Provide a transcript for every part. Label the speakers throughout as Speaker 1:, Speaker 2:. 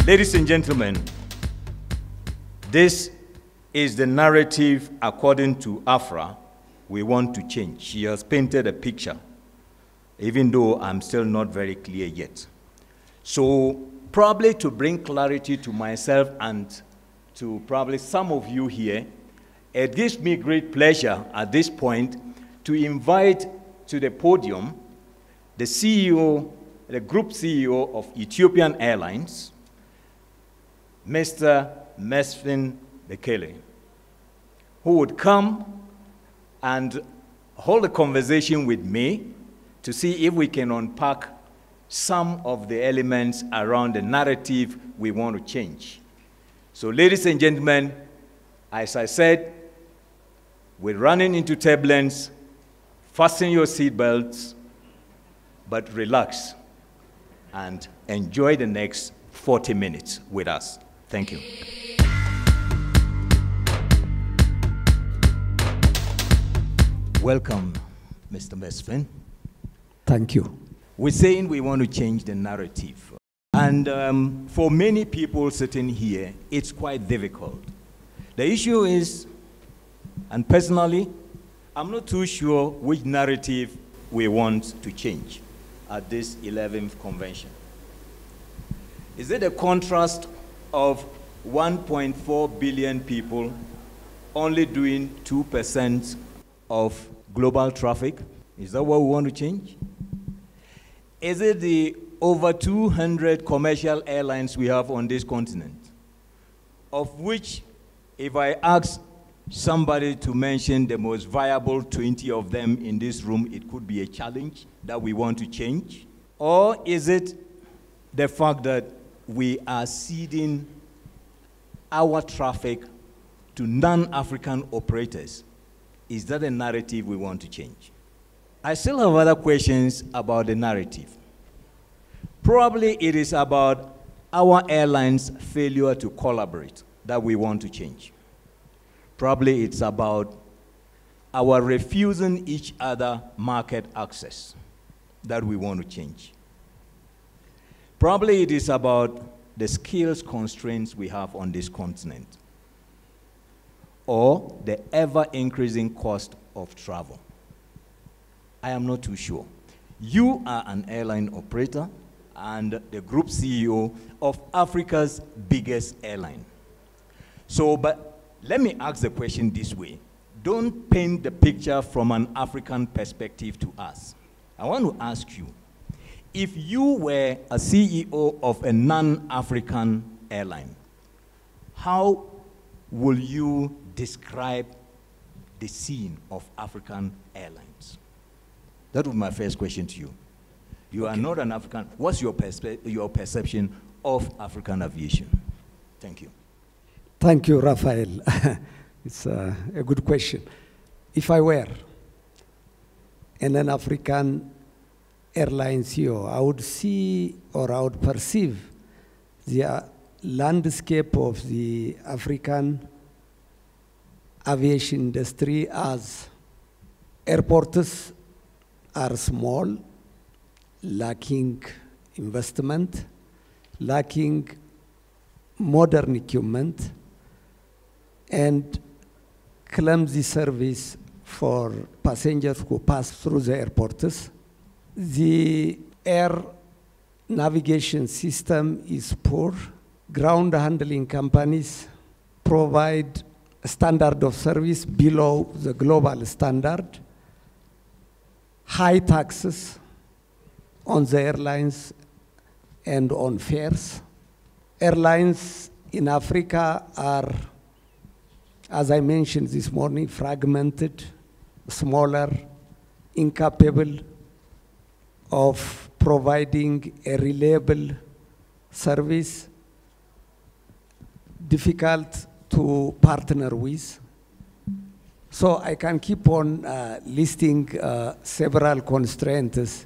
Speaker 1: Ladies and gentlemen, this is the narrative according to Afra we want to change. She has painted a picture, even though I'm still not very clear yet. So probably to bring clarity to myself and to probably some of you here, it gives me great pleasure at this point to invite to the podium the CEO, the Group CEO of Ethiopian Airlines, Mr. Mesfin Bekele, who would come and hold a conversation with me to see if we can unpack some of the elements around the narrative we want to change. So ladies and gentlemen, as I said, we're running into turbulence. Fasten your seatbelts, but relax and enjoy the next 40 minutes with us. Thank you. Welcome, Mr. Mesfin.
Speaker 2: Thank you.
Speaker 1: We're saying we want to change the narrative. And for many people sitting here, it's quite difficult. The issue is, and personally, I'm not too sure which narrative we want to change at this 11th convention. Is it a contrast of 1.4 billion people only doing 2% of global traffic? Is that what we want to change? Is it the over 200 commercial airlines we have on this continent, of which, if I ask somebody to mention the most viable 20 of them in this room, it could be a challenge that we want to change? Or is it the fact that we are ceding our traffic to non-African operators? Is that a narrative we want to change? I still have other questions about the narrative. Probably it is about our airlines' failure to collaborate that we want to change. Probably it's about our refusing each other market access that we want to change. Probably it is about the skills constraints we have on this continent, or the ever-increasing cost of travel. I am not too sure. You are an airline operator and the Group CEO of Africa's biggest airline. So, but let me ask the question this way. Don't paint the picture from an African perspective to us. I want to ask you, if you were a CEO of a non-African airline, how will you describe the scene of African airlines? That was my first question to you. You are not an African. What's your perception of African aviation? Thank you.
Speaker 2: Thank you, Raphael. It's a good question. If I were an African airline CEO, I would see, or I would perceive the landscape of the African aviation industry as airports are small, lacking investment, lacking modern equipment, and clumsy service for passengers who pass through the airports. The air navigation system is poor. Ground handling companies provide a standard of service below the global standard. High taxes on the airlines and on fares. Airlines in Africa are, as I mentioned this morning, fragmented, smaller, incapable of providing a reliable service, difficult to partner with. So I can keep on listing several constraints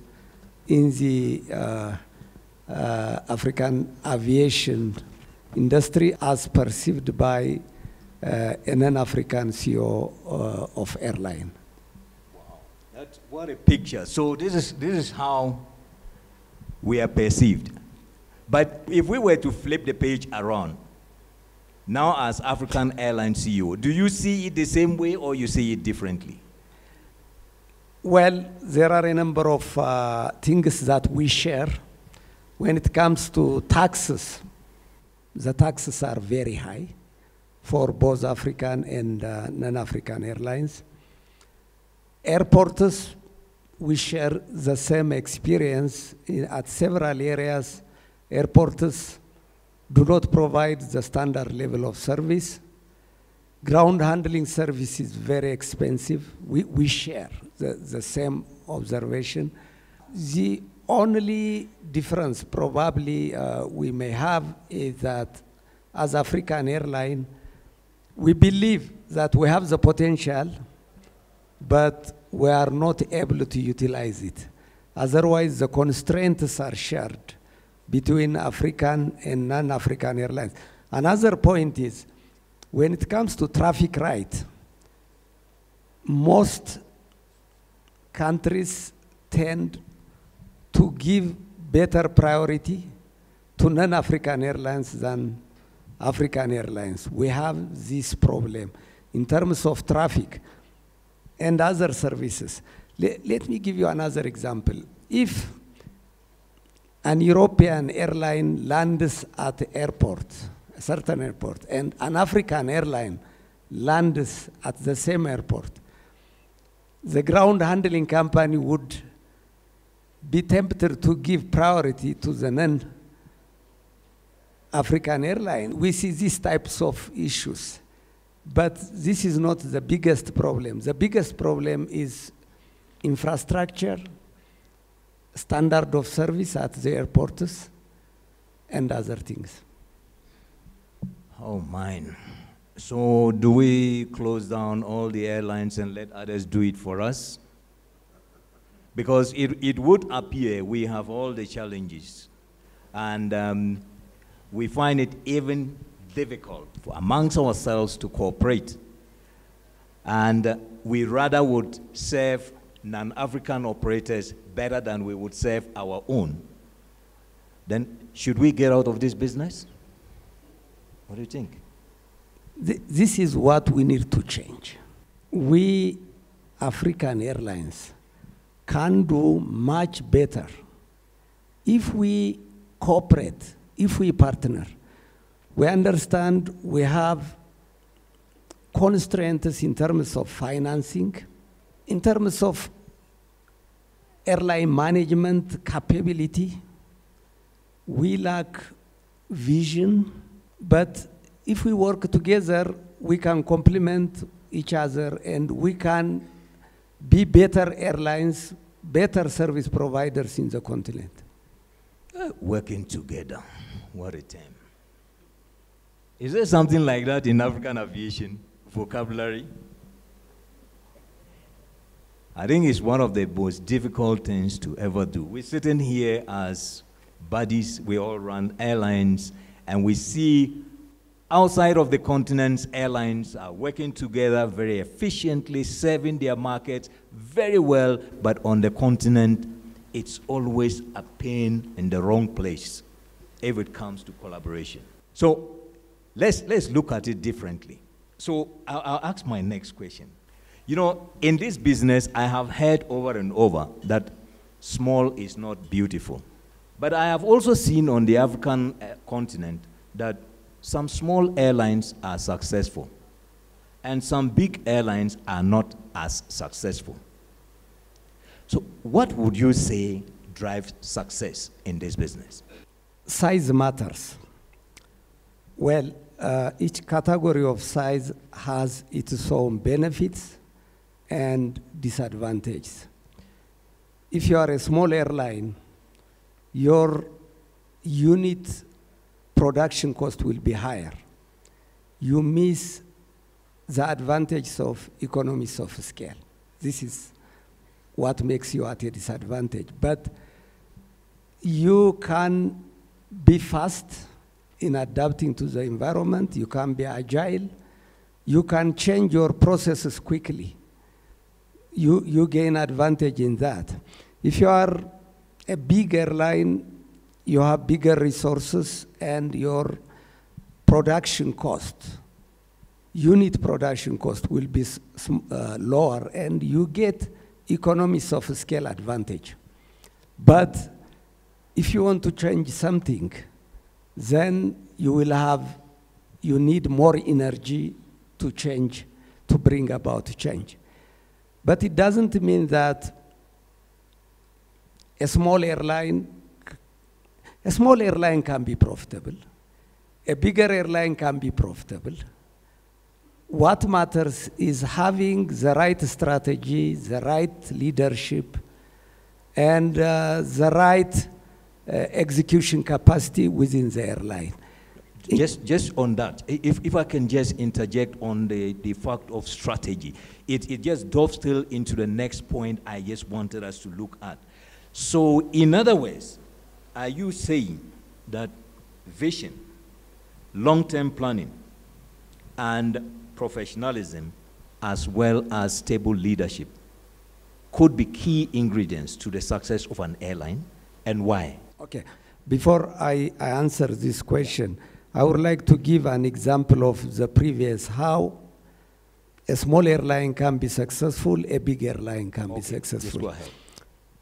Speaker 2: in the African aviation industry as perceived by an African CEO of airline.
Speaker 1: Wow, what a picture. So this is how we are perceived. But if we were to flip the page around, now as African Airlines CEO, do you see it the same way or you see it differently?
Speaker 2: Well, there are a number of things that we share. When it comes to taxes, the taxes are very high for both African and non-African airlines. Airports, we share the same experience at several areas. Airports do not provide the standard level of service. Ground handling service is very expensive. We share the same observation. The only difference probably we may have is that as African airline, we believe that we have the potential, but we are not able to utilize it. Otherwise, the constraints are shared between African and non-African airlines. Another point is, when it comes to traffic right, most countries tend to give better priority to non-African airlines than African airlines. We have this problem in terms of traffic and other services. Let me give you another example. If an European airline lands at the airport, a certain airport, and an African airline lands at the same airport, the ground handling company would be tempted to give priority to the non-African airline. We see these types of issues, but this is not the biggest problem. The biggest problem is infrastructure, standard of service at the airports, and other things.
Speaker 1: Oh, mine. So do we close down all the airlines and let others do it for us? Because it would appear we have all the challenges, and we find it even difficult amongst ourselves to cooperate. And we rather would serve non-African operators better than we would serve our own. Then should we get out of this business? What do you think?
Speaker 2: This is what we need to change. We African airlines can do much better if we cooperate, if we partner. We understand we have constraints in terms of financing, in terms of airline management capability. We lack vision, but if we work together, we can complement each other and we can be better airlines, better service providers in the continent.
Speaker 1: Working together, what a term. Is there something like that in African aviation vocabulary? I think it's one of the most difficult things to ever do. We're sitting here as buddies, we all run airlines, and we see outside of the continents, airlines are working together very efficiently, serving their markets very well, but on the continent, it's always a pain in the wrong place if it comes to collaboration. So let's look at it differently. So I'll ask my next question. You know, in this business, I have heard over and over that small is not beautiful. But I have also seen on the African continent that some small airlines are successful, and some big airlines are not as successful. So what would you say drives success in this business?
Speaker 2: Size matters. Well, each category of size has its own benefits and disadvantages. If you are a small airline, your unit production cost will be higher. You miss the advantages of economies of scale. This is what makes you at a disadvantage. But you can be fast in adapting to the environment. You can be agile. You can change your processes quickly. You gain advantage in that. If you are a big airline, you have bigger resources and your production cost, unit production cost will be lower, and you get economies of scale advantage. But if you want to change something, then you need more energy to change, to bring about change. But it doesn't mean that a small airline can be profitable. A bigger airline can be profitable. What matters is having the right strategy, the right leadership, and the right execution capacity within the airline.
Speaker 1: Just on that, if I can just interject on the fact of strategy, it just dovetails into the next point I just wanted us to look at. So in other words, are you saying that vision, long-term planning, and professionalism, as well as stable leadership, could be key ingredients to the success of an airline, and why?
Speaker 2: Okay, before I answer this question, I would like to give an example of the previous, how a small airline can be successful, a big airline can be successful.
Speaker 1: Just go ahead.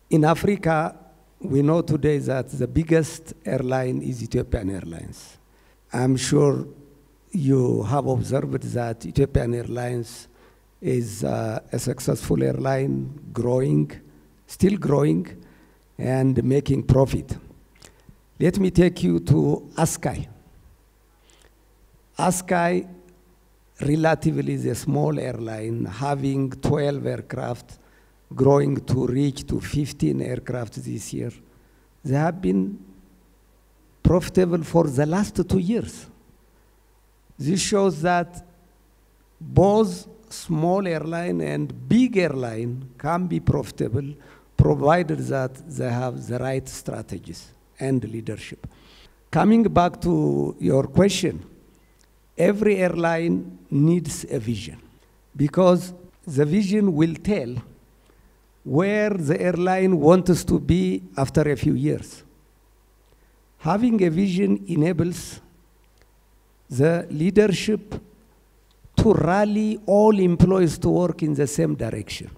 Speaker 2: In Africa, we know today that the biggest airline is Ethiopian Airlines. I'm sure you have observed that Ethiopian Airlines is a successful airline, growing, still growing, and making profit. Let me take you to Askai. Askai relatively is a small airline, having 12 aircraft, growing to reach to 15 aircraft this year. They have been profitable for the last 2 years. This shows that both small airline and big airline can be profitable, provided that they have the right strategies and leadership. Coming back to your question, every airline needs a vision, because the vision will tell where the airline wants to be after a few years. Having a vision enables the leadership to rally all employees to work in the same direction.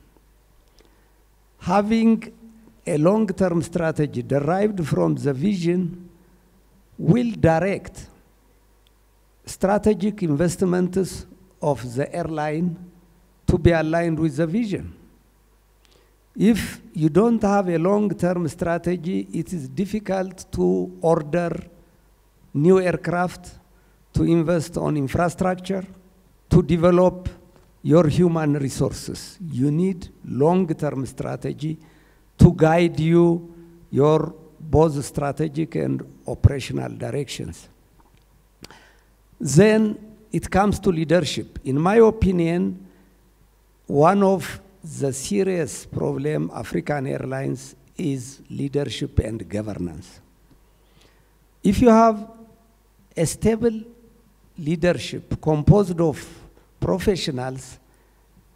Speaker 2: Having a long-term strategy derived from the vision will direct strategic investments of the airline to be aligned with the vision. If you don't have a long-term strategy, it is difficult to order new aircraft, to invest on infrastructure, to develop your human resources. You need long-term strategy to guide you, your both strategic and operational directions. Then it comes to leadership. In my opinion, one of the serious problem African Airlines is leadership and governance. If you have a stable leadership composed of professionals,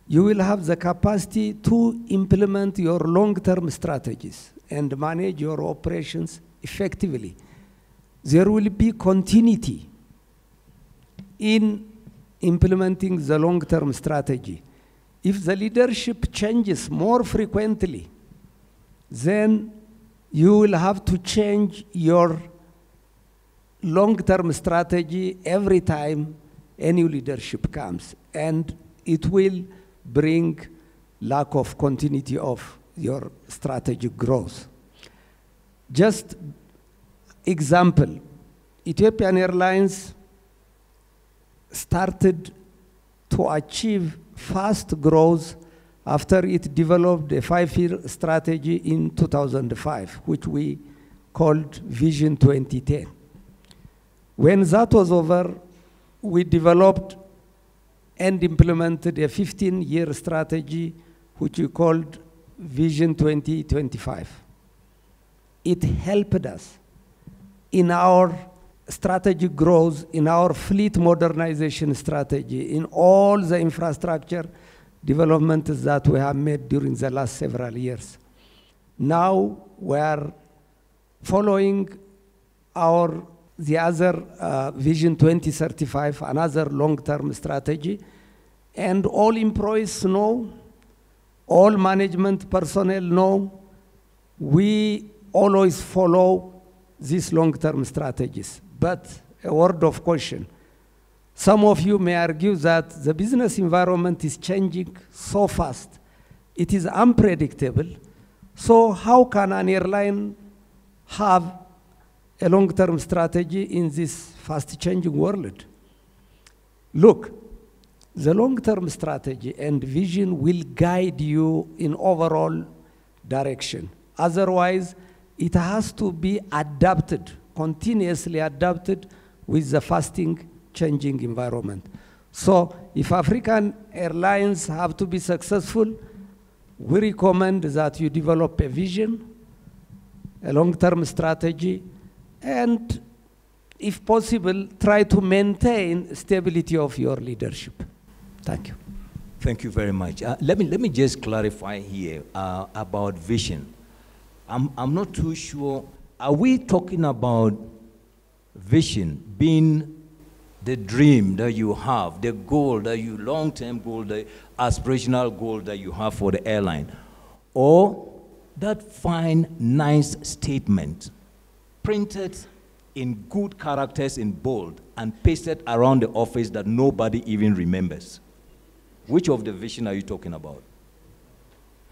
Speaker 2: you will have the capacity to implement your long-term strategies and manage your operations effectively. There will be continuity in implementing the long-term strategy. If the leadership changes more frequently, then you will have to change your long-term strategy every time a new leadership comes, and it will bring lack of continuity of your strategic growth. Just example, Ethiopian Airlines started to achieve fast growth after it developed a 5-year strategy in 2005, which we called Vision 2010. When that was over, we developed and implemented a 15-year strategy, which we called Vision 2025. It helped us in our strategic growth, in our fleet modernization strategy, in all the infrastructure developments that we have made during the last several years. Now we are following the other Vision 2035, another long-term strategy, and all employees know, all management personnel know, we always follow these long-term strategies. But a word of caution. Some of you may argue that the business environment is changing so fast. It is unpredictable. So how can an airline have a long-term strategy in this fast-changing world? Look, the long-term strategy and vision will guide you in overall direction. Otherwise, it has to be adapted, continuously adapted with the changing environment. So if African airlines have to be successful, we recommend that you develop a vision, a long-term strategy, and if possible, try to maintain stability of your leadership. Thank you.
Speaker 1: Thank you very much. Let me just clarify here about vision. I'm not too sure. Are we talking about vision being the dream that you have, the goal that you, long-term goal, the aspirational goal that you have for the airline, or that fine, nice statement printed in good characters in bold and pasted around the office that nobody even remembers? Which of the vision are you talking about?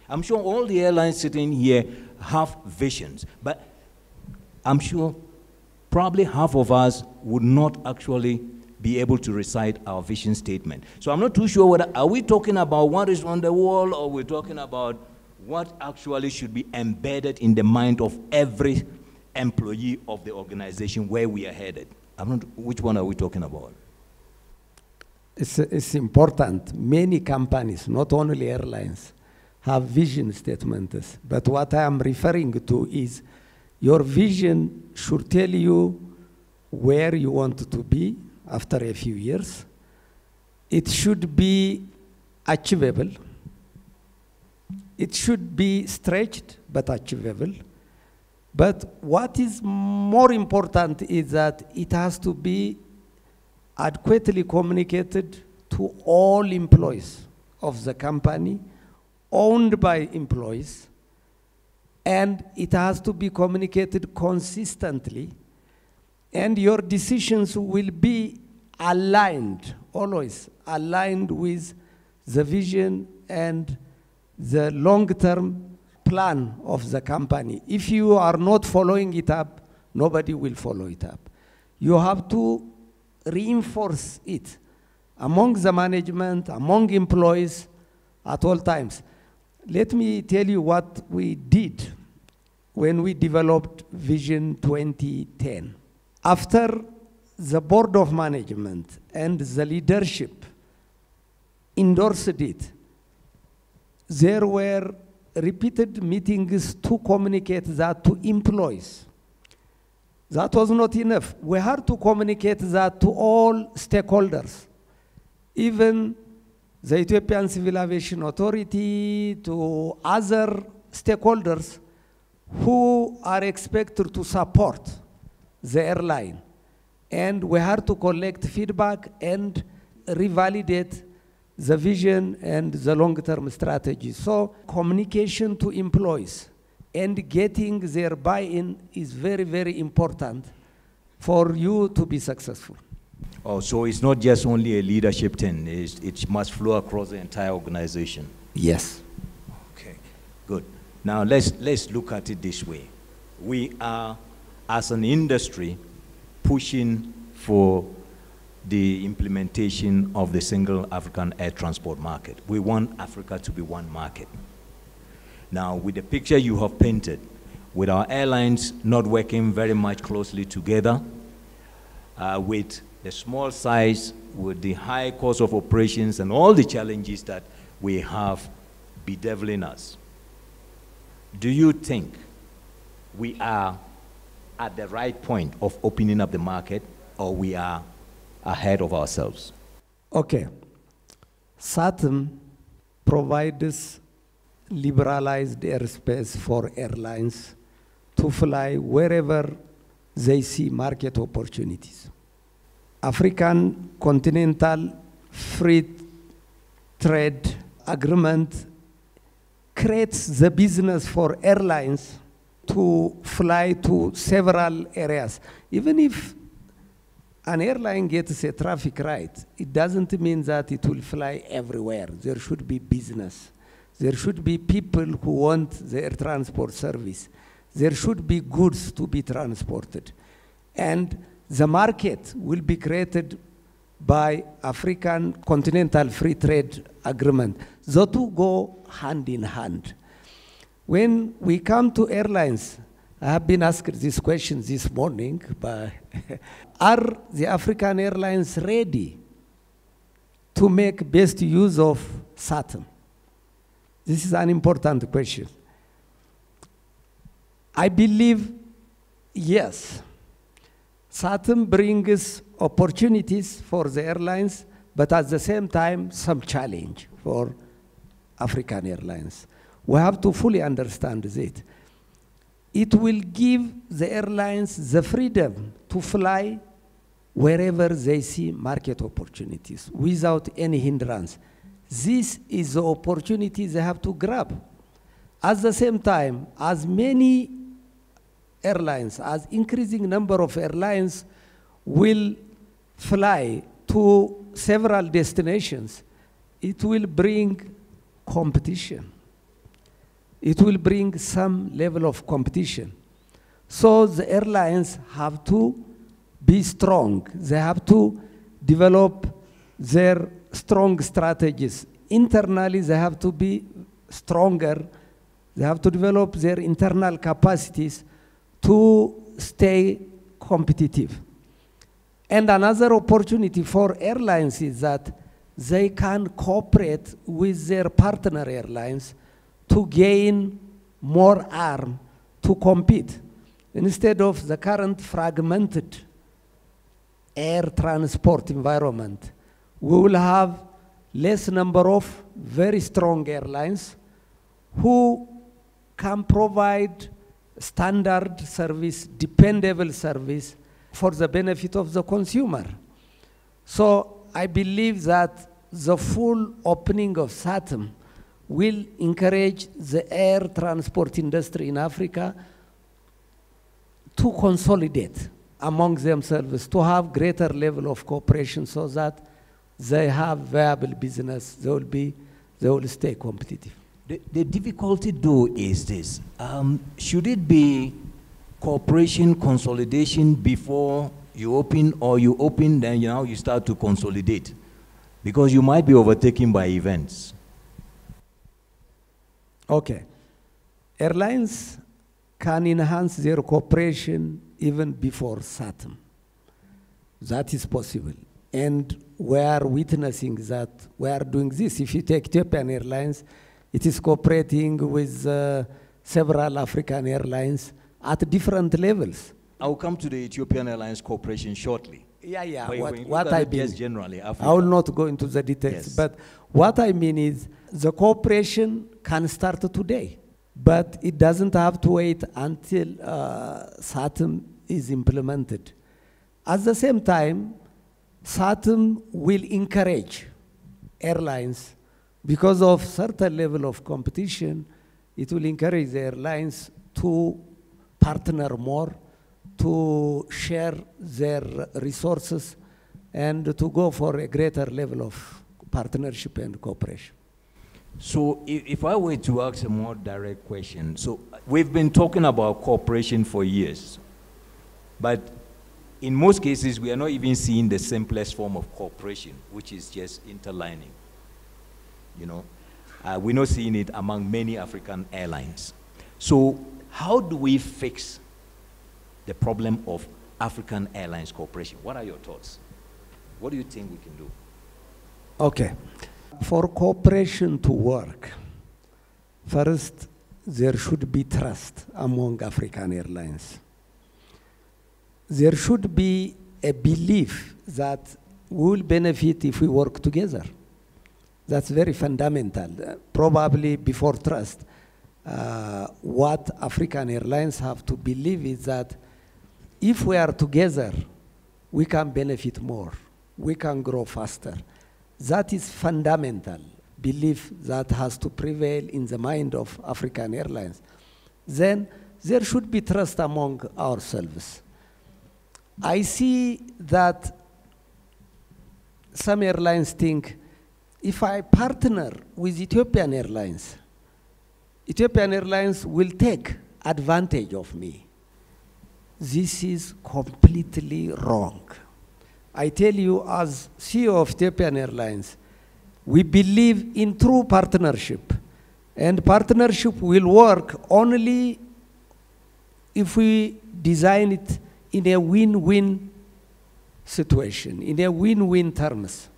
Speaker 1: I'm sure all the airlines sitting here have visions, but I'm sure probably half of us would not actually be able to recite our vision statement. So I'm not too sure whether, are we talking about what is on the wall, or we're talking about what actually should be embedded in the mind of every employee of the organization where we are headed? Which one are we talking about?
Speaker 2: It's important. Many companies, not only airlines, have vision statements. But what I am referring to is your vision should tell you where you want to be after a few years. It should be achievable. It should be stretched but achievable. But what is more important is that it has to be adequately communicated to all employees of the company, owned by employees, and it has to be communicated consistently, and your decisions will be aligned, always aligned with the vision and the long-term plan of the company. If you are not following it up, nobody will follow it up. You have to reinforce it among the management, among employees at all times. Let me tell you what we did when we developed Vision 2010. After the board of management and the leadership endorsed it, there were repeated meetings to communicate that to employees. That was not enough. We had to communicate that to all stakeholders, even the Ethiopian Civil Aviation Authority, to other stakeholders who are expected to support the airline. And we had to collect feedback and revalidate the vision and the long-term strategy. So communication to employees and getting their buy-in is very, very important for you to be successful.
Speaker 1: Oh, so it's not just only a leadership thing, it must flow across the entire organization.
Speaker 2: Yes.
Speaker 1: Okay, good. Now let's look at it this way. We are, as an industry, pushing for the implementation of the single African air transport market. We want Africa to be one market. Now, with the picture you have painted, with our airlines not working very much closely together, with the small size, with the high cost of operations and all the challenges that we have bedeviling us, do you think we are at the right point of opening up the market, or we are ahead of ourselves?
Speaker 2: Okay. SATM provides liberalized airspace for airlines to fly wherever they see market opportunities. African Continental Free Trade Agreement creates the business for airlines to fly to several areas. Even if an airline gets a traffic right, it doesn't mean that it will fly everywhere. There should be business. There should be people who want the air transport service. There should be goods to be transported. And the market will be created by African Continental Free Trade Agreement. The two go hand in hand. When we come to airlines, I have been asked this question this morning, but are the African airlines ready to make best use of SATM? This is an important question. I believe, yes. SATM brings opportunities for the airlines, but at the same time, some challenge for African airlines. We have to fully understand it. It will give the airlines the freedom to fly wherever they see market opportunities without any hindrance. This is the opportunity they have to grab. At the same time, as many airlines, as increasing number of airlines will fly to several destinations, it will bring competition. It will bring some level of competition. So the airlines have to be strong. They have to develop their strong strategies. Internally, they have to be stronger. They have to develop their internal capacities to stay competitive. And another opportunity for airlines is that they can cooperate with their partner airlines to gain more arm to compete. Instead of the current fragmented air transport environment, we will have less number of very strong airlines who can provide standard service, dependable service for the benefit of the consumer. So I believe that the full opening of SATM will encourage the air transport industry in Africa to consolidate among themselves, to have greater level of cooperation so that they have viable business, they will stay competitive.
Speaker 1: The difficulty though is this, should it be cooperation, consolidation before you open, or you open then you start to consolidate? Because you might be overtaken by events.
Speaker 2: Okay. Airlines can enhance their cooperation even before SATM. That is possible. And we are witnessing that we are doing this. If you take Ethiopian Airlines, it is cooperating with several African airlines at different levels.
Speaker 1: I'll come to the Ethiopian Airlines Corporation shortly.
Speaker 2: Yeah.
Speaker 1: What I mean, generally, Africa.
Speaker 2: I will not go into the details, yes. But what I mean is the cooperation can start today, but it doesn't have to wait until SATM is implemented. At the same time, SATM will encourage airlines, because of certain level of competition, it will encourage the airlines to partner more, to share their resources, and to go for a greater level of partnership and cooperation.
Speaker 1: So if I were to ask a more direct question, so we've been talking about cooperation for years, but in most cases, we are not even seeing the simplest form of cooperation, which is just interlining. We're not seeing it among many African airlines. So how do we fix the problem of African Airlines cooperation? What are your thoughts? What do you think we can do?
Speaker 2: Okay. For cooperation to work, first, there should be trust among African airlines. There should be a belief that we will benefit if we work together. That's very fundamental. Probably before trust, what African airlines have to believe is that if we are together, we can benefit more. We can grow faster. That is fundamental belief that has to prevail in the mind of African Airlines. Then there should be trust among ourselves. I see that some airlines think, if I partner with Ethiopian Airlines will take advantage of me. This is completely wrong. I tell you, as CEO of Ethiopian Airlines, we believe in true partnership. And partnership will work only if we design it in a win-win situation, in a win-win terms.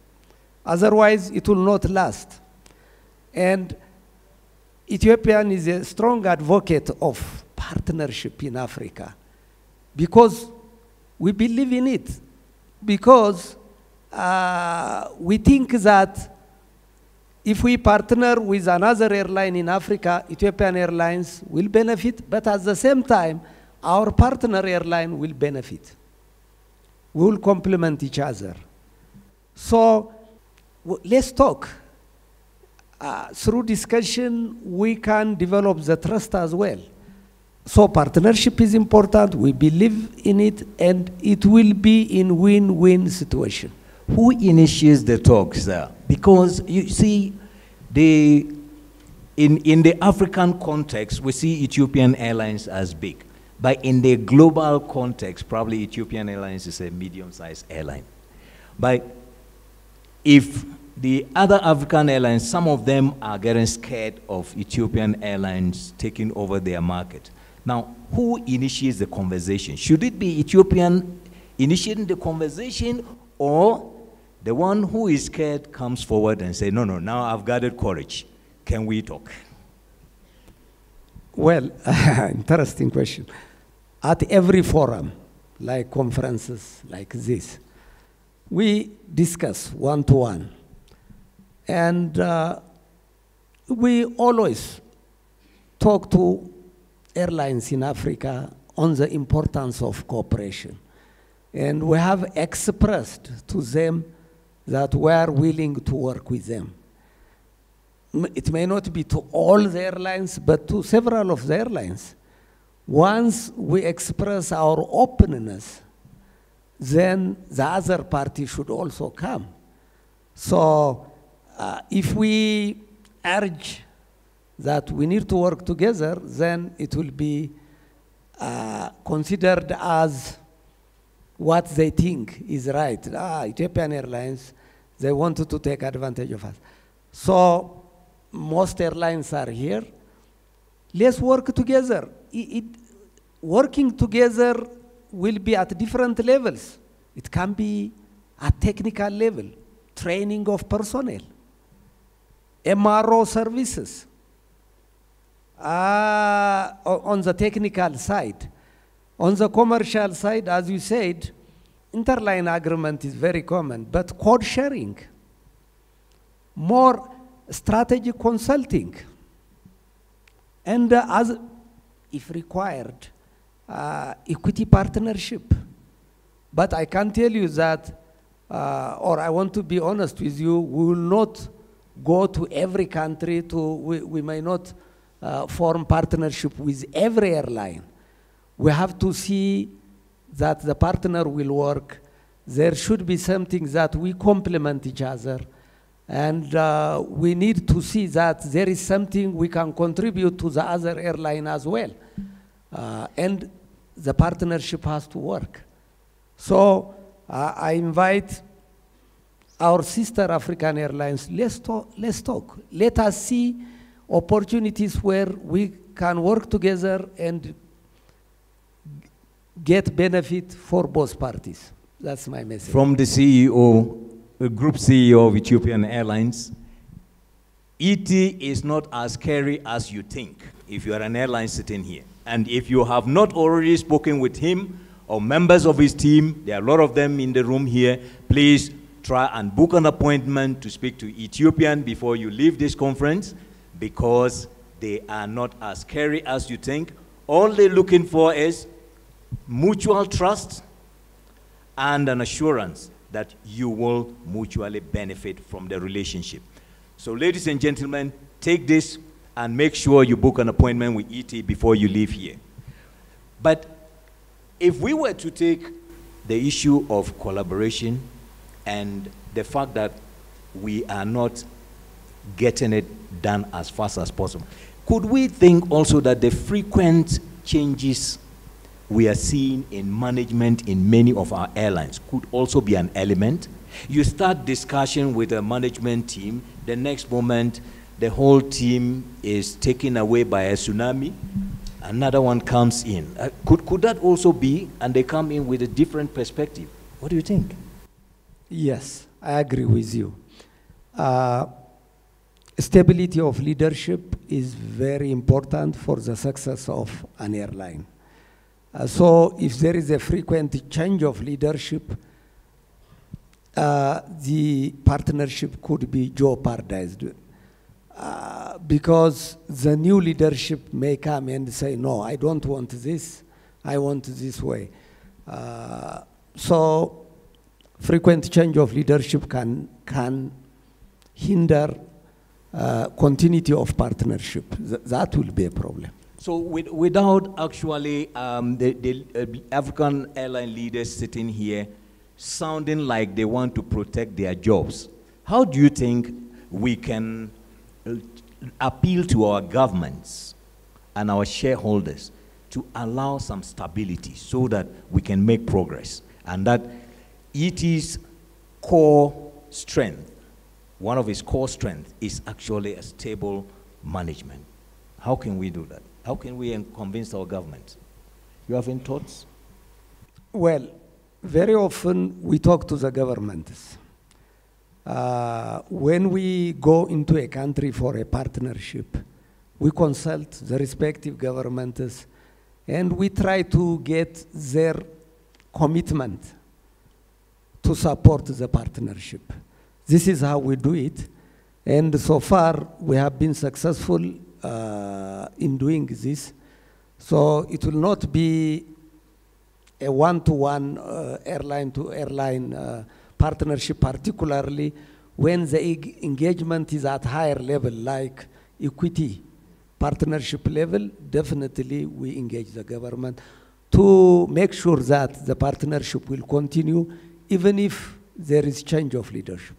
Speaker 2: Otherwise, it will not last. And Ethiopian is a strong advocate of partnership in Africa because we believe in it, because we think that if we partner with another airline in Africa, Ethiopian Airlines will benefit, but at the same time, our partner airline will benefit. We will complement each other. So let's talk. Through discussion, we can develop the trust as well. So partnership is important, we believe in it, and it will be in win-win situation.
Speaker 1: Who initiates the talks there? Because you see, in the African context, we see Ethiopian Airlines as big. But in the global context, probably Ethiopian Airlines is a medium-sized airline. But if the other African airlines, some of them are getting scared of Ethiopian Airlines taking over their market. Now, who initiates the conversation? Should it be Ethiopian initiating the conversation, or the one who is scared comes forward and says, no, now I've gathered courage. Can we talk?
Speaker 2: Well, interesting question. At every forum, like conferences like this, we discuss one-to-one. And we always talk to airlines in Africa on the importance of cooperation. And we have expressed to them that we are willing to work with them. It may not be to all the airlines, but to several of the airlines. Once we express our openness, then the other party should also come. So if we urge that we need to work together, then it will be considered as what they think is right. Ethiopian Airlines, they wanted to take advantage of us. So most airlines are here. Let's work together. Working together will be at different levels. It can be at technical level, training of personnel, MRO services. On the technical side. On the commercial side, as you said, interline agreement is very common, but code sharing, more strategic consulting, and as if required, equity partnership. But I can tell you that, or I want to be honest with you, we will not go to every country we may not form partnership with every airline. We have to see that the partner will work. There should be something that we complement each other. And we need to see that there is something we can contribute to the other airline as well. And the partnership has to work. So I invite our sister African Airlines, let's talk. Let us see opportunities where we can work together and get benefit for both parties. That's my message.
Speaker 1: From the CEO, the group CEO of Ethiopian Airlines, ET is not as scary as you think if you are an airline sitting here. And if you have not already spoken with him or members of his team, there are a lot of them in the room here, please try and book an appointment to speak to Ethiopian before you leave this conference, because they are not as scary as you think. All they're looking for is mutual trust and an assurance that you will mutually benefit from the relationship. So ladies and gentlemen, take this and make sure you book an appointment with ET before you leave here. But if we were to take the issue of collaboration and the fact that we are not getting it done as fast as possible, could we think also that the frequent changes we are seeing in management in many of our airlines could also be an element? You start discussion with a management team, the next moment the whole team is taken away by a tsunami, another one comes in. Could that also be, and they come in with a different perspective? What do you think?
Speaker 2: Yes, I agree with you. Stability of leadership is very important for the success of an airline. So if there is a frequent change of leadership, the partnership could be jeopardized. Because the new leadership may come and say, no, I don't want this, I want this way. So frequent change of leadership can hinder continuity of partnership. That will be a problem.
Speaker 1: So without actually the African airline leaders sitting here sounding like they want to protect their jobs, how do you think we can appeal to our governments and our shareholders to allow some stability so that we can make progress, and that ET's core strength, one of its core strengths, is actually a stable management? How can we do that? How can we convince our government? You have any thoughts?
Speaker 2: Well, very often we talk to the governments. When we go into a country for a partnership, we consult the respective governments and we try to get their commitment to support the partnership. This is how we do it. And so far, we have been successful in doing this. So it will not be a one-to-one airline-to-airline partnership, particularly when the engagement is at higher level, like equity partnership level. Definitely we engage the government to make sure that the partnership will continue even if there is change of leadership.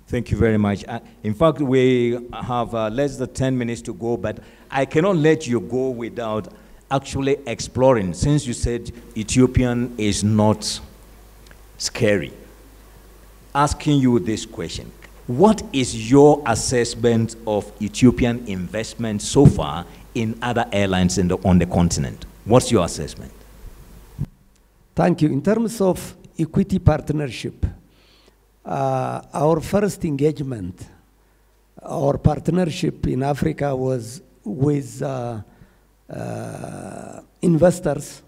Speaker 1: Thank you very much. In fact, we have less than 10 minutes to go, but I cannot let you go without actually exploring, since you said Ethiopian is not scary, asking you this question. What is your assessment of Ethiopian investment so far in other airlines on the continent? What's your assessment?
Speaker 2: Thank you. In terms of equity partnership, our first engagement, our partnership in Africa was with investors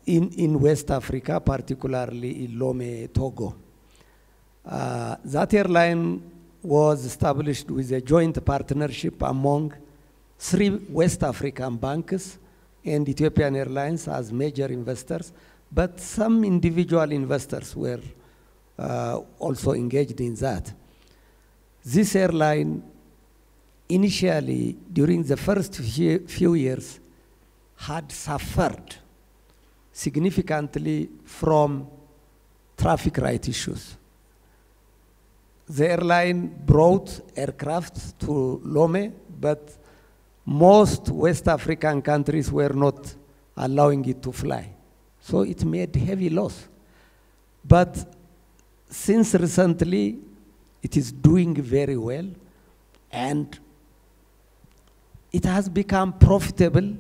Speaker 2: in West Africa, particularly in Lome, Togo. That airline was established with a joint partnership among 3 West African banks and Ethiopian Airlines as major investors, but some individual investors were also engaged in that. This airline, initially, during the first few years, had suffered significantly from traffic right issues. The airline brought aircraft to Lome, but most West African countries were not allowing it to fly. So it made heavy loss. But since recently, it is doing very well, and it has become profitable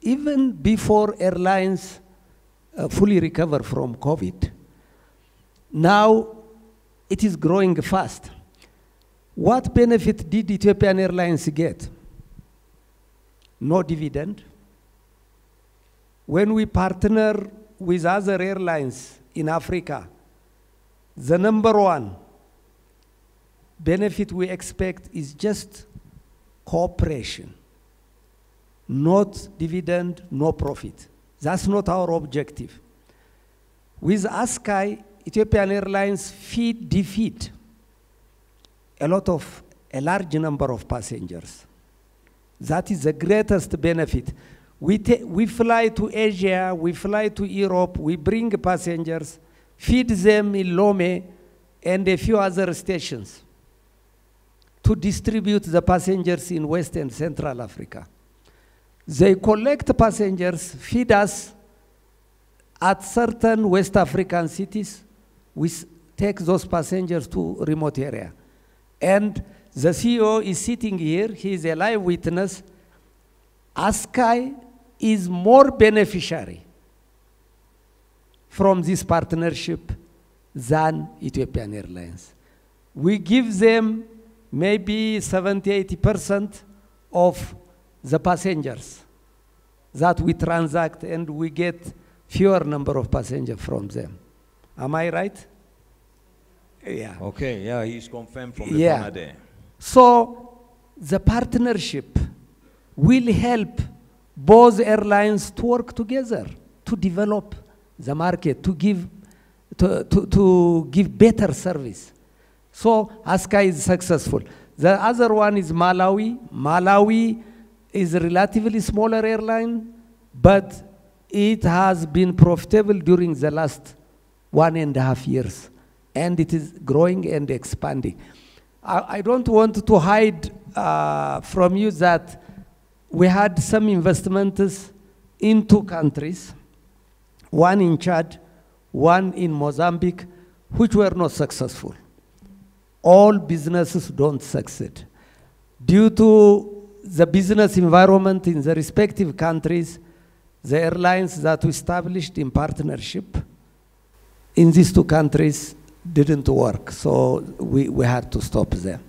Speaker 2: even before airlines fully recover from COVID. Now, it is growing fast. What benefit did Ethiopian Airlines get? No dividend. When we partner with other airlines in Africa, the number one benefit we expect is just cooperation, not dividend, no profit. That's not our objective. With ASKY, Ethiopian Airlines defeat a large number of passengers. That is the greatest benefit. We fly to Asia, we fly to Europe, we bring passengers, feed them in Lome and a few other stations to distribute the passengers in West and Central Africa. They collect passengers, feed us at certain West African cities. We take those passengers to remote area. And the CEO is sitting here, he is a live witness. ASKY is more beneficiary from this partnership than Ethiopian Airlines. We give them maybe 70–80% of the passengers that we transact, and we get fewer number of passengers from them. Am I right? Yeah.
Speaker 1: Okay, yeah, he's confirmed from the corner there.
Speaker 2: So the partnership will help both airlines to work together to develop the market, to give better service. So ASKY is successful. The other one is Malawi. Malawi is a relatively smaller airline, but it has been profitable during the last 1.5 years, and it is growing and expanding. I don't want to hide from you that we had some investments in 2 countries, one in Chad, one in Mozambique, which were not successful. All businesses don't succeed. Due to the business environment in the respective countries, the airlines that we established in partnership in these 2 countries didn't work, so we had to stop them.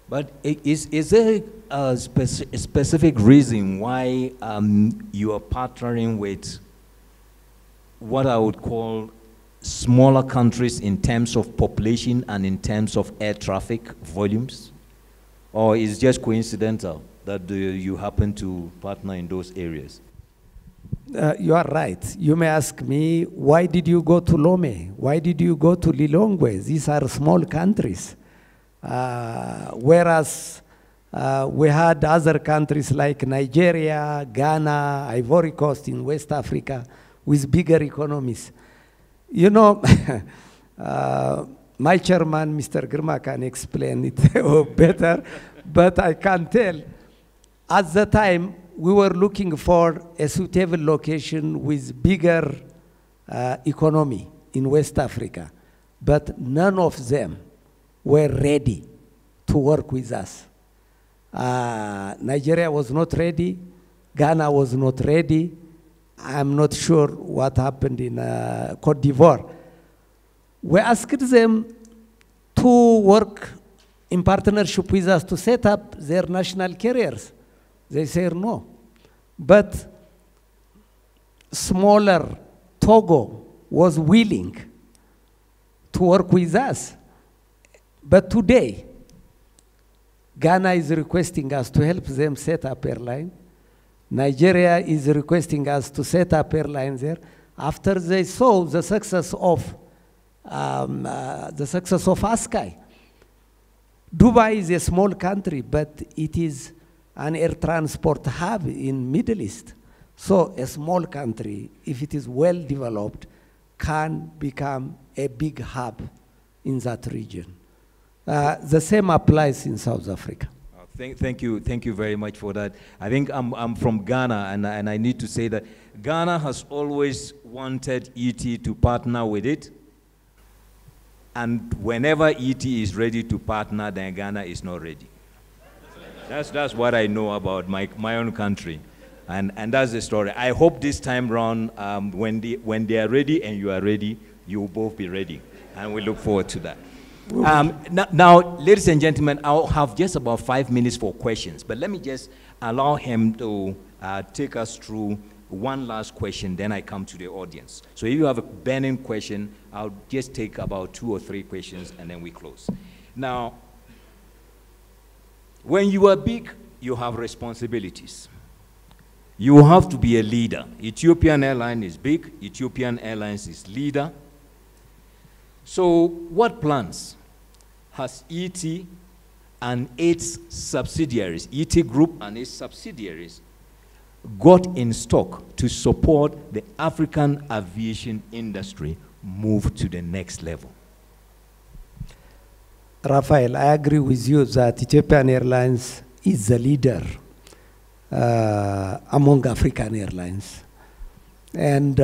Speaker 1: But is there a specific reason why you are partnering with what I would call smaller countries in terms of population and in terms of air traffic volumes? Or is it just coincidental that you happen to partner in those areas?
Speaker 2: You are right. You may ask me, why did you go to Lome? Why did you go to Lilongwe? These are small countries. Whereas we had other countries like Nigeria, Ghana, Ivory Coast in West Africa with bigger economies. You know, my chairman, Mr. Girma, can explain it better, but I can tell. At the time, we were looking for a suitable location with bigger economy in West Africa, but none of them were ready to work with us. Nigeria was not ready, Ghana was not ready. I'm not sure what happened in Cote d'Ivoire. We asked them to work in partnership with us to set up their national carriers. They said no. But smaller Togo was willing to work with us. But today, Ghana is requesting us to help them set up airline. Nigeria is requesting us to set up airlines there after they saw the success of ASKY. Dubai is a small country, but it is an air transport hub in Middle East. So a small country, if it is well developed, can become a big hub in that region. The same applies in South Africa.
Speaker 1: Thank you very much for that. I think I'm from Ghana, and I need to say that Ghana has always wanted ET to partner with it. And whenever ET is ready to partner, then Ghana is not ready. That's what I know about my own country. And that's the story. I hope this time round, when they are ready and you are ready, you will both be ready. And we look forward to that. Now, ladies and gentlemen, I'll have just about 5 minutes for questions, but let me just allow him to take us through one last question, then I come to the audience. So if you have a burning question, I'll just take about 2 or 3 questions, and then we close. Now, when you are big, you have responsibilities. You have to be a leader. Ethiopian Airlines is big. Ethiopian Airlines is leader. So what plans has ET and its subsidiaries, ET Group and its subsidiaries, got in stock to support the African aviation industry move to the next level?
Speaker 2: Raphael, I agree with you that Ethiopian Airlines is the leader among African airlines. And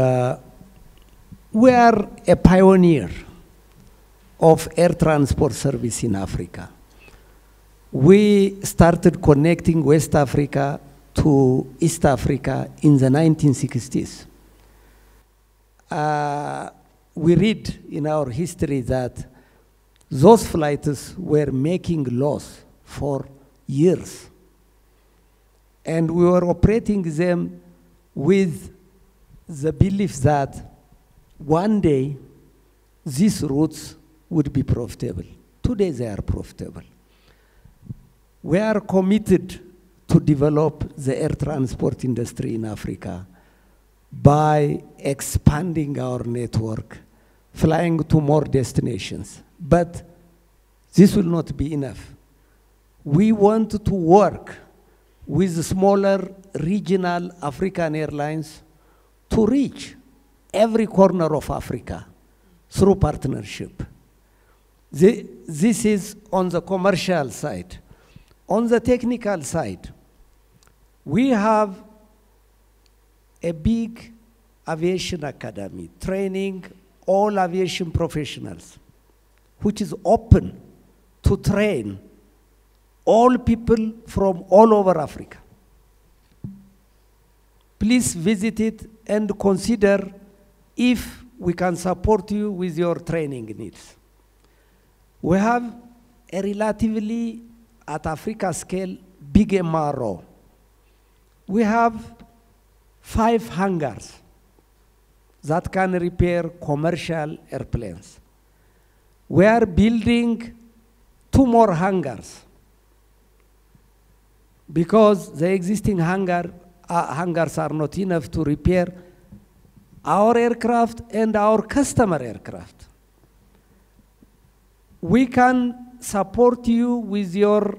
Speaker 2: we are a pioneer of air transport service in Africa. We started connecting West Africa to East Africa in the 1960s. We read in our history that those flights were making loss for years. And we were operating them with the belief that one day these routes would be profitable. Today they are profitable. We are committed to develop the air transport industry in Africa by expanding our network, flying to more destinations. But this will not be enough. We want to work with smaller regional African airlines to reach every corner of Africa through partnership. This is on the commercial side. On the technical side, we have a big aviation academy training all aviation professionals, which is open to train all people from all over Africa. Please visit it and consider if we can support you with your training needs. We have a relatively, at Africa scale, big MRO. We have 5 hangars that can repair commercial airplanes. We are building 2 more hangars because the existing hangars are not enough to repair our aircraft and our customer aircraft. We can support you with your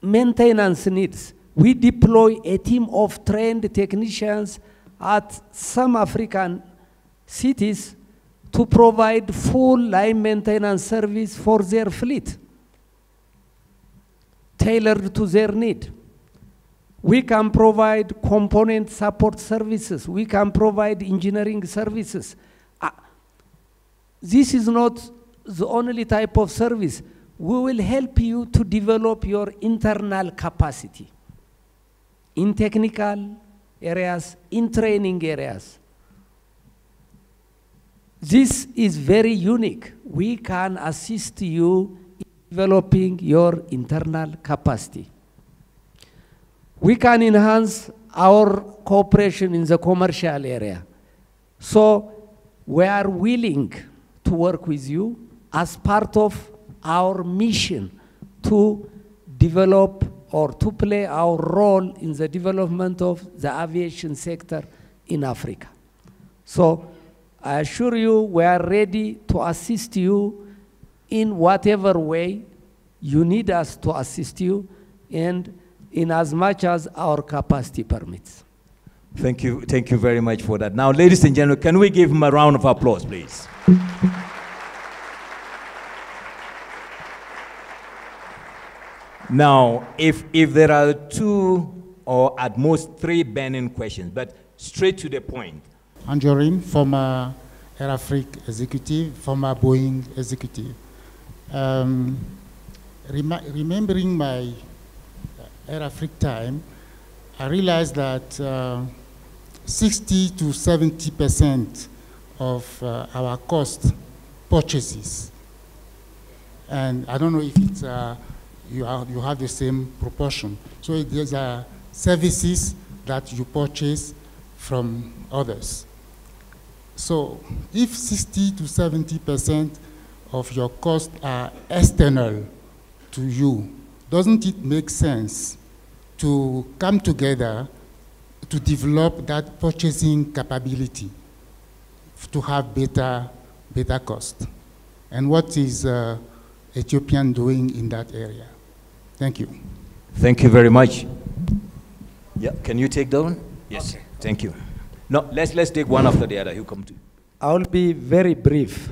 Speaker 2: maintenance needs. We deploy a team of trained technicians at some African cities to provide full line maintenance service for their fleet, tailored to their need. We can provide component support services. We can provide engineering services. This is not the only type of service. We will help you to develop your internal capacity in technical areas, in training areas. This is very unique. We can assist you in developing your internal capacity. We can enhance our cooperation in the commercial area. So we are willing to work with you as part of our mission to develop or to play our role in the development of the aviation sector in Africa. So I assure you we are ready to assist you in whatever way you need us to assist you, and in as much as our capacity permits.
Speaker 1: Thank you very much for that. Now, ladies and gentlemen, can we give him a round of applause, please? Now, if there are 2 or at most 3 burning questions, but straight to the point.
Speaker 3: Anjorin, former Air Afrique executive, former Boeing executive. Remembering my Air Afrique time, I realized that 60 to 70% of our cost purchases, and I don't know if it's you have the same proportion. So there's services that you purchase from others. So if 60 to 70% of your costs are external to you, doesn't it make sense to come together to develop that purchasing capability to have better cost? And what is Ethiopian doing in that area? Thank you.
Speaker 1: Thank you very much. Yeah, can you take that one? Yes.
Speaker 2: Okay.
Speaker 1: Thank you. No, let's take one after the other. You come to.
Speaker 2: I'll be very brief.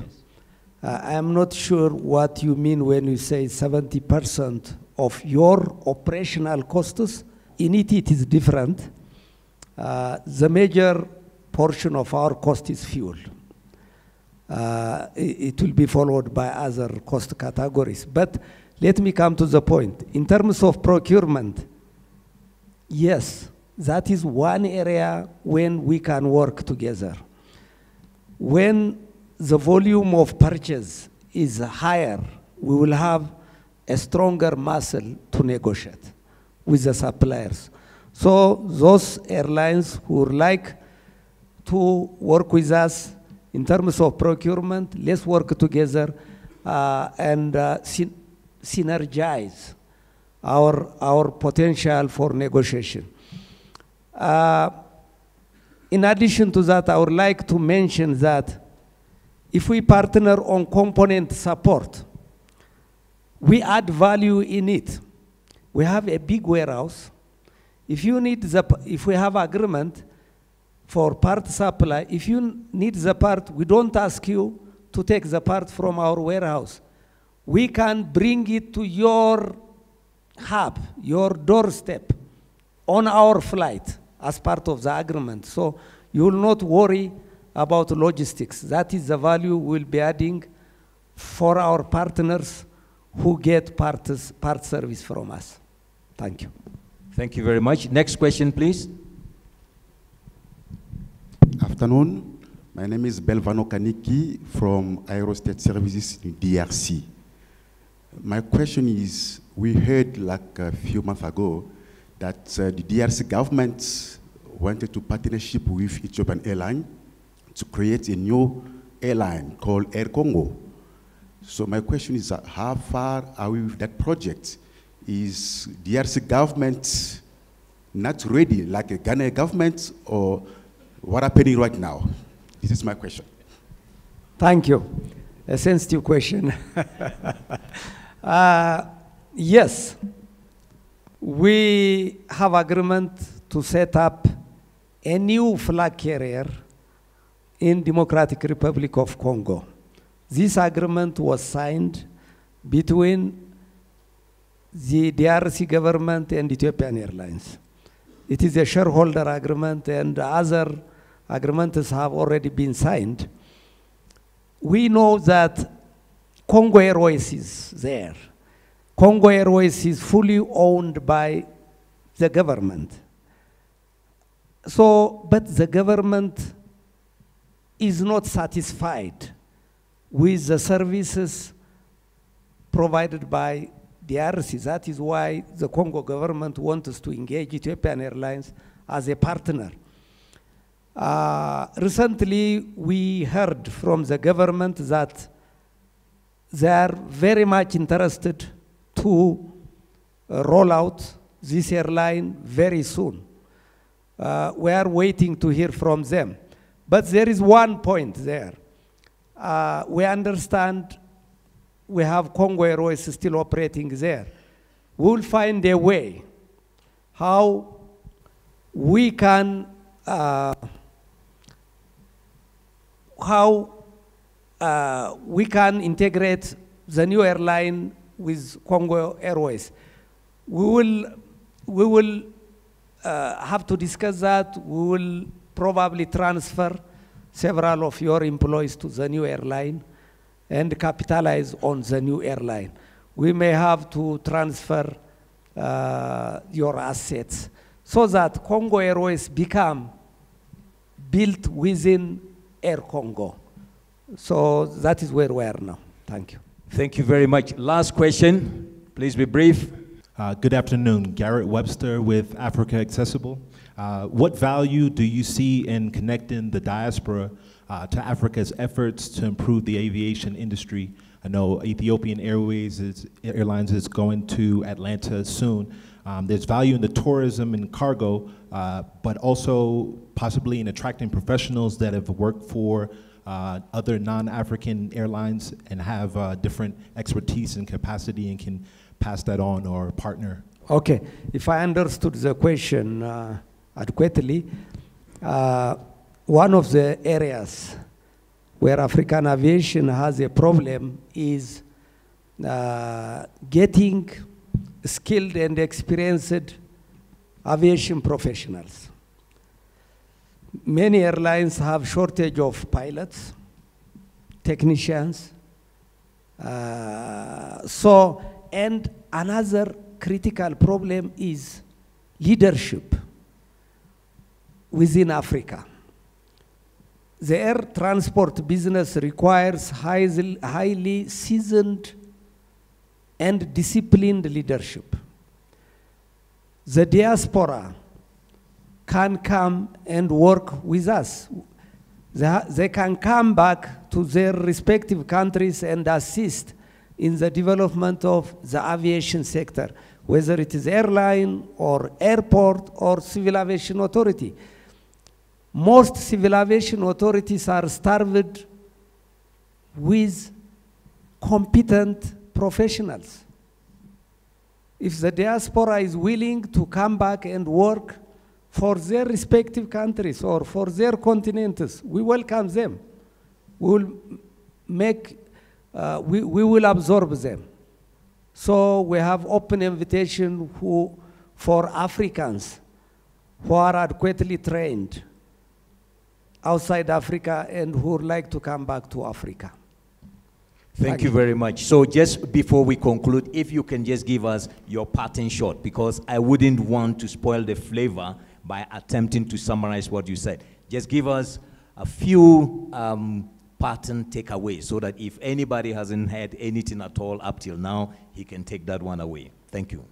Speaker 2: I am not sure what you mean when you say 70% of your operational costs. In it is different. The major portion of our cost is fuel. It will be followed by other cost categories. But let me come to the point. In terms of procurement, yes, that is one area when we can work together. When the volume of purchase is higher, we will have a stronger muscle to negotiate with the suppliers. So those airlines who would like to work with us in terms of procurement, let's work together and synergize our potential for negotiation. In addition to that, I would like to mention that if we partner on component support, we add value in it. We have a big warehouse. If we have agreement for part supply, if you need the part, we don't ask you to take the part from our warehouse. We can bring it to your hub, your doorstep, on our flight as part of the agreement. So you will not worry about logistics. That is the value we'll be adding for our partners who get part service from us. Thank you.
Speaker 1: Thank you very much. Next question, please.
Speaker 4: Afternoon. My name is Belvano Kaniki from Aerostate Services in DRC. My question is, we heard like a few months ago that the DRC government wanted to partnership with Ethiopian Airlines to create a new airline called Air Congo. So my question is, how far are we with that project? Is DRC government not ready, like a Ghana government, or what happening right now? This is my question.
Speaker 2: Thank you. A sensitive question. Yes, we have agreement to set up a new flag carrier in Democratic Republic of Congo. This agreement was signed between the DRC government and Ethiopian Airlines. It is a shareholder agreement, and other agreements have already been signed. We know that Congo Airways is there. Congo Airways is fully owned by the government. So, but the government is not satisfied with the services provided by DRC. That is why the Congo government wants us to engage Ethiopian Airlines as a partner. Recently, we heard from the government that they are very much interested to roll out this airline very soon. We are waiting to hear from them. But there is one point there. We understand we have Congo Airways still operating there. We will find a way how we can integrate the new airline with Congo Airways. We will have to discuss that. We will probably transfer several of your employees to the new airline and capitalize on the new airline. We may have to transfer your assets so that Congo Airways become built within Air Congo. So that is where we are now. Thank you.
Speaker 1: Thank you very much. Last question. Please be brief.
Speaker 5: Good afternoon. Garrett Webster with Africa Accessible. What value do you see in connecting the diaspora to Africa's efforts to improve the aviation industry? I know Ethiopian Airlines is going to Atlanta soon. There's value in the tourism and cargo, but also possibly in attracting professionals that have worked for other non-African airlines and have different expertise and capacity and can pass that on or partner.
Speaker 2: Okay, if I understood the question adequately, one of the areas where African aviation has a problem is getting skilled and experienced aviation professionals. Many airlines have shortage of pilots, technicians. And another critical problem is leadership within Africa. The air transport business requires highly seasoned and disciplined leadership. The diaspora can come and work with us. They can come back to their respective countries and assist in the development of the aviation sector, whether it is airline or airport or civil aviation authority. Most civil aviation authorities are starved with competent professionals. If the diaspora is willing to come back and work for their respective countries or for their continents, we welcome them. We will absorb them. So we have open invitation for Africans who are adequately trained outside Africa and who would like to come back to Africa.
Speaker 1: Thank you very much. So just before we conclude, if you can just give us your parting shot, because I wouldn't want to spoil the flavor by attempting to summarize what you said. Just give us a few parting takeaways so that if anybody hasn't had anything at all up till now, he can take that one away. Thank you.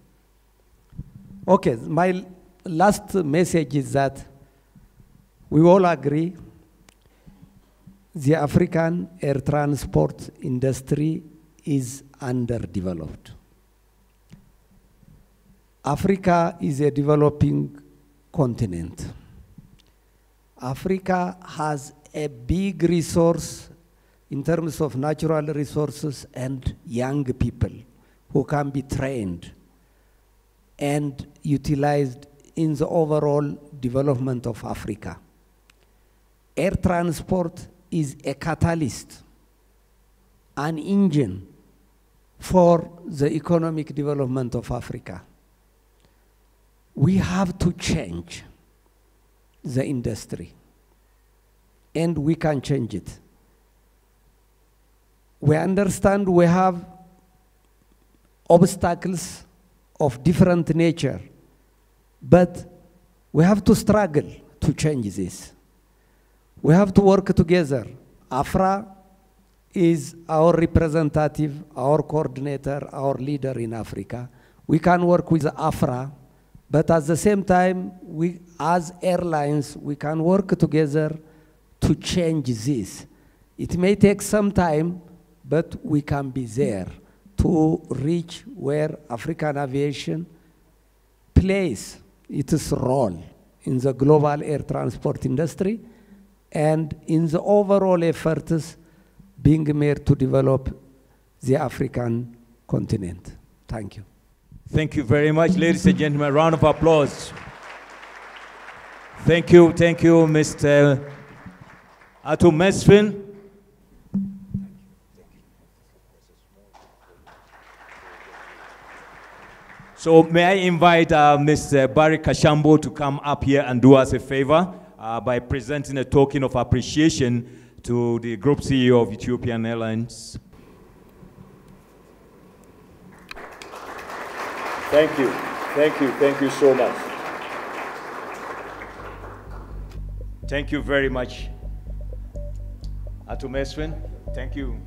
Speaker 2: Okay, my last message is that we all agree the African air transport industry is underdeveloped. Africa is a developing continent. Africa has a big resource in terms of natural resources and young people who can be trained and utilized in the overall development of Africa. Air transport is a catalyst, an engine for the economic development of Africa. We have to change the industry, and we can change it. We understand we have obstacles of different nature, but we have to struggle to change this. We have to work together. AFRA is our representative, our coordinator, our leader in Africa. We can work with AFRA, but at the same time, we, as airlines, we can work together to change this. It may take some time, but we can be there to reach where African aviation plays its role in the global air transport industry and in the overall efforts being made to develop the African continent. Thank you.
Speaker 1: Thank you very much, ladies and gentlemen. Round of applause. Thank you, Mr. Ato Mesfin. So may I invite Mr. Barry Kashambo to come up here and do us a favor by presenting a token of appreciation to the Group CEO of Ethiopian Airlines. Thank you so much. Thank you very much, Ato Mesfin. Thank you.